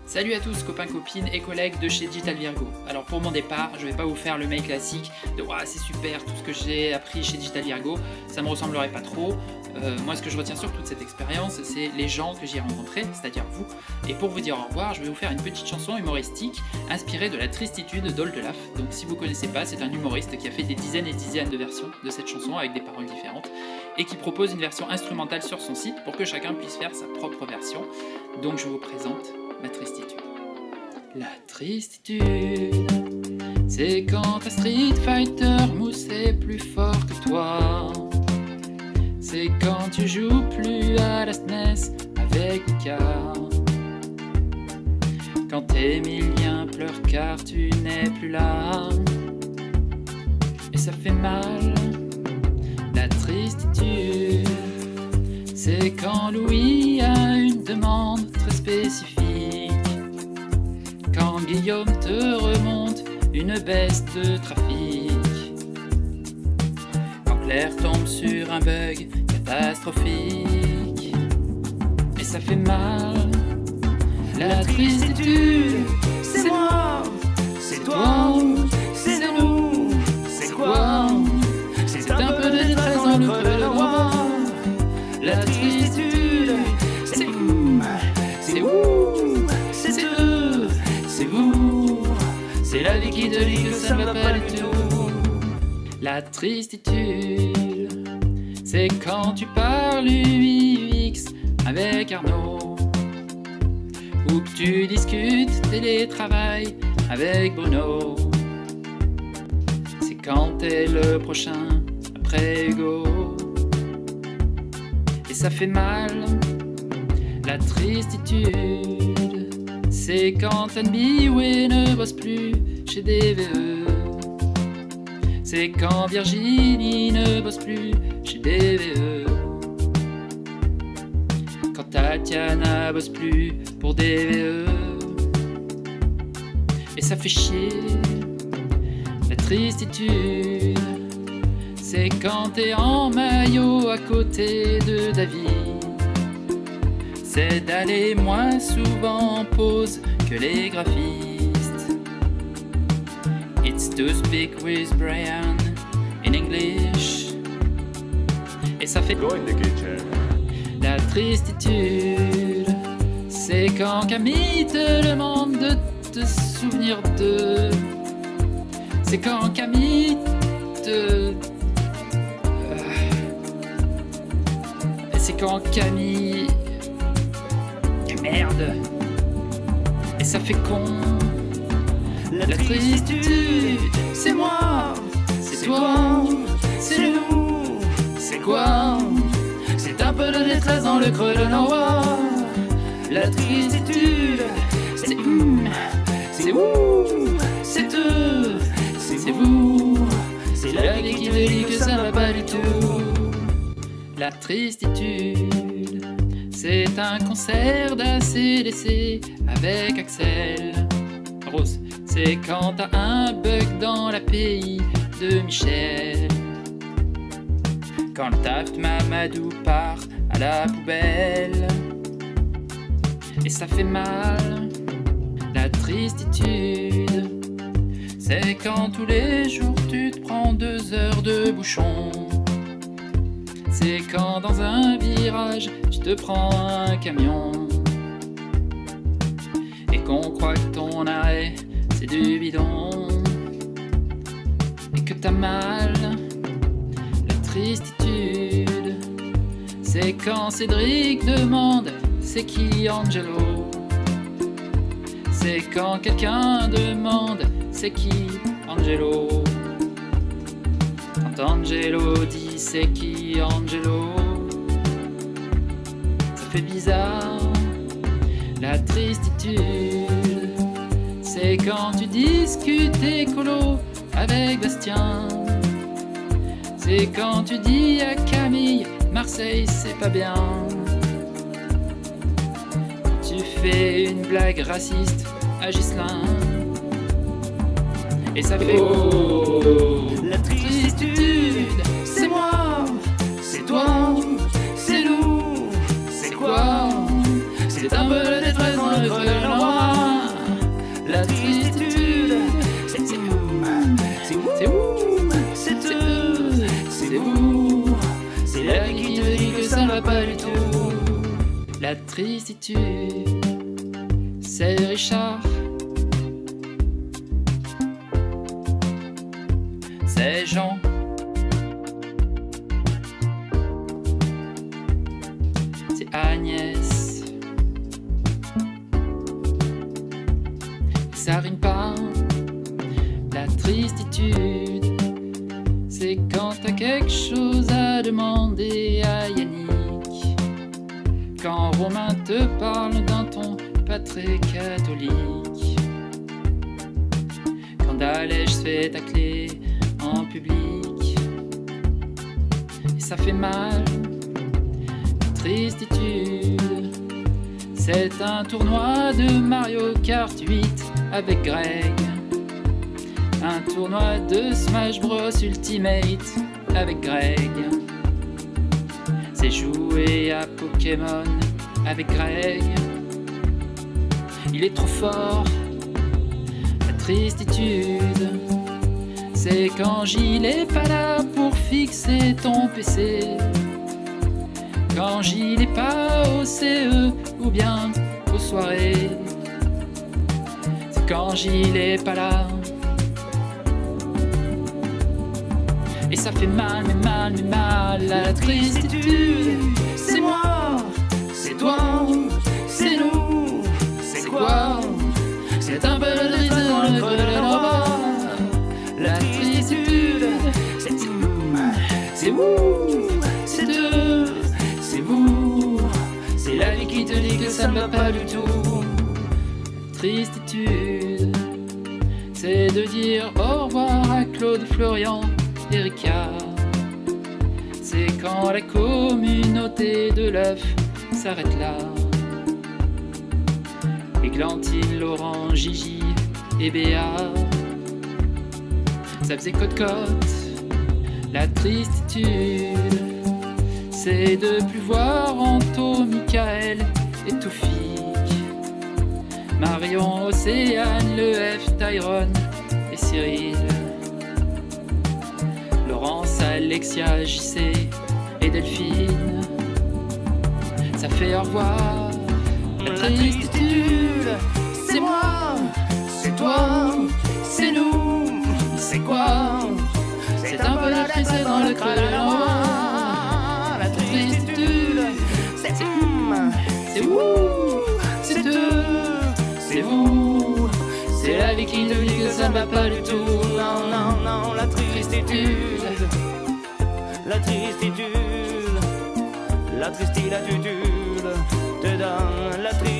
Salut à tous copains, copines et collègues de chez Digital Virgo. Alors pour mon départ, je vais pas vous faire le mail classique de « c'est super, tout ce que j'ai appris chez Digital Virgo », ça me ressemblerait pas trop. Moi ce que je retiens sur toute cette expérience, c'est les gens que j'y ai rencontrés, c'est-à-dire vous. Et pour vous dire au revoir, je vais vous faire une petite chanson humoristique inspirée de La Tristitude d'Oldelaf. Donc si vous connaissez pas, c'est un humoriste qui a fait des dizaines et dizaines de versions de cette chanson avec des paroles différentes et qui propose une version instrumentale sur son site pour que chacun puisse faire sa propre version. Donc je vous présente la tristitude. La tristitude, c'est quand un Street Fighter mousse est plus fort que toi. C'est quand tu joues plus à la SNES avec Mika. Quand Emilien pleure car tu n'es plus là. Et ça fait mal. La tristitude, c'est quand Louis a une demande très spécifique. Quand Guillaume te remonte une baisse de trafic. Quand Claire tombe sur un bug catastrophique. Et ça fait mal. La tristitude, c'est moi, c'est toi, c'est nous, c'est quoi? C'est un peu de détresse dans le creux de moi. La tristitude, c'est où, c'est où, c'est eux, c'est vous. C'est la vie qui te dit que ça va pas du tout. La tristitude, c'est quand tu parles UX avec Arnaud. Ou que tu discutes télétravail avec Bruno. C'est quand t'es le prochain après Hugo. Et ça fait mal. La tristitude, c'est quand Anne-Bioué ne bosse plus chez DVE. C'est quand Virginie ne bosse plus chez DVE. Quand Tatiana bosse plus pour DVE. Et ça fait chier. La tristitude, c'est quand t'es en maillot à côté de David. C'est d'aller moins souvent en pause que les graphistes. It's to speak with Brian in English. Et ça fait Go in the kitchen. La tristitude, c'est quand Camille te demande de te souvenir de. C'est quand Camille te. C'est quand Camille. Merde. Et ça fait con. La tristitude, c'est moi, c'est toi, c'est nous, c'est quoi? C'est un peu de détresse dans le creux de nos voix. La tristitude, c'est c'est où, c'est eux, c'est vous. C'est la vie qui te dit que ça va pas du tout. La tristitude, c'est un concert d'ACDC avec Axel Rose. C'est quand t'as un bug dans l'API de Michel. Quand le taf de Mamadou part à la poubelle. Et ça fait mal. La tristitude, c'est quand tous les jours tu te prends 2 heures de bouchon. C'est quand dans un virage tu te prends un camion. Et qu'on croit que ton arrêt c'est du bidon. Et que t'as mal. La tristitude, c'est quand Cédric demande c'est qui Angelo. C'est quand quelqu'un demande c'est qui Angelo. Quand Angelo dit c'est qui Angelo. Ça fait bizarre. La tristitude, c'est quand tu discutes écolo avec Bastien. C'est quand tu dis à Camille Marseille c'est pas bien. Tu fais une blague raciste à Ghislain. Et ça fait La tristitude, c'est moi, c'est toi, c'est nous, c'est quoi? C'est un peu de détresse dans le creux de la noix. La tristitude, c'est vous, c'est vous, c'est eux, c'est vous. C'est la vie qui te dit que ça va pas du tout. La tristitude, c'est Richard. C'est Jean. C'est Agnès. Ça rime pas. La tristitude, c'est quand t'as quelque chose à demander à Yannick. Quand Romain te parle d'un ton pas très catholique. Quand Dalège se fait tacler en public. Et ça fait mal. La tristitude, c'est un tournoi de Mario Kart 8 avec Greg. Un tournoi de Smash Bros Ultimate avec Greg. C'est jouer à Pokémon avec Greg. Il est trop fort. La tristitude, c'est quand Gilles est pas là pour fixer ton PC. Quand Gilles est pas au CE ou bien aux soirées. C'est quand Gilles est pas là. Et ça fait mal, mais mal, mais mal. La tristitude, c'est moi, c'est toi, c'est nous, c'est quoi? C'est un peu de triste dans le creux de l'envoi. La tristitude, c'est vous, c'est eux, c'est vous. C'est la vie qui te dit que ça ne va pas du tout. Tristitude, c'est de dire au revoir à Claude, Florian et Ricard. C'est quand la communauté de l'œuf s'arrête là. Églantine, Laurent, Gigi et Béa, ça faisait côte-côte. La tristitude, c'est de plus voir Anto, Michael et Toufik. Marion, Océane, Lef, Tyrone et Cyril. Laurence, Alexia, JC et Delphine. Ça fait au revoir. La tristitude, c'est moi, c'est toi, c'est nous, c'est quoi? C'est un peu la tristesse dans le creux de l'envoi. La tristitude, c'est vous, c'est eux, c'est vous. C'est la vie qui te dit que ça ne va pas du tout. Non, non, non, la tristitude, la tristitude, la tristitude te donne la tristitude.